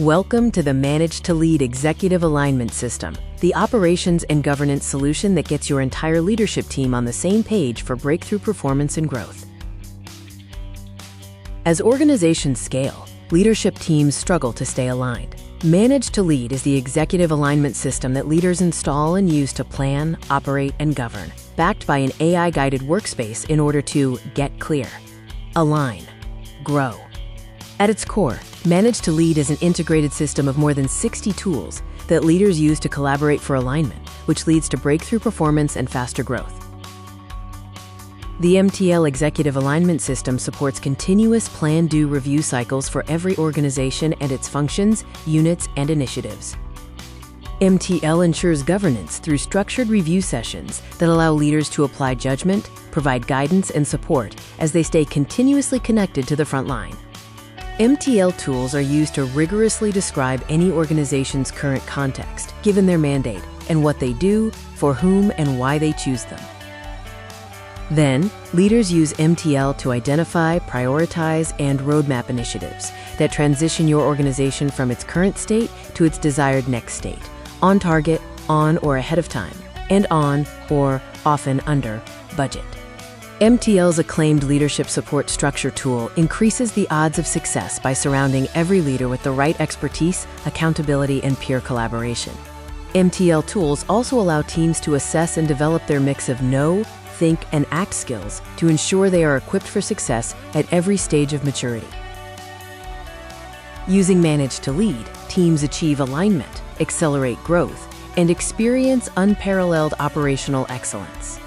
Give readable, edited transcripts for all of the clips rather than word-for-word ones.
Welcome to the Manage to Lead Executive Alignment System, the operations and governance solution that gets your entire leadership team on the same page for breakthrough performance and growth. As organizations scale, leadership teams struggle to stay aligned. Manage to Lead is the executive alignment system that leaders install and use to plan, operate, and govern, backed by an AI-guided workspace in order to get clear, align, grow. At its core, Manage to Lead is an integrated system of more than 60 tools that leaders use to collaborate for alignment, which leads to breakthrough performance and faster growth. The MtL Executive Alignment System supports continuous plan-do review cycles for every organization and its functions, units, and initiatives. MtL ensures governance through structured review sessions that allow leaders to apply judgment, provide guidance, and support as they stay continuously connected to the front line. MtL tools are used to rigorously describe any organization's current context, given their mandate, and what they do, for whom, and why they choose them. Then, leaders use MtL to identify, prioritize, and roadmap initiatives that transition your organization from its current state to its desired next state, on target, on or ahead of time, and on, or often under, budget. MtL's acclaimed leadership support structure tool increases the odds of success by surrounding every leader with the right expertise, accountability, and peer collaboration. MtL tools also allow teams to assess and develop their mix of know, think, and act skills to ensure they are equipped for success at every stage of maturity. Using Manage to Lead, teams achieve alignment, accelerate growth, and experience unparalleled operational excellence.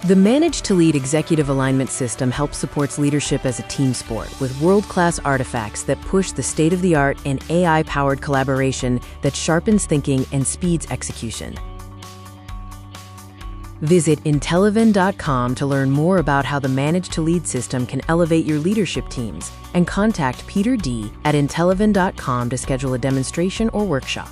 The Manage to Lead Executive Alignment System helps supports leadership as a team sport with world-class artifacts that push the state-of-the-art and AI-powered collaboration that sharpens thinking and speeds execution. Visit MtL to learn more about how the Manage to Lead system can elevate your leadership teams, and contact Peter D. at MtL to schedule a demonstration or workshop.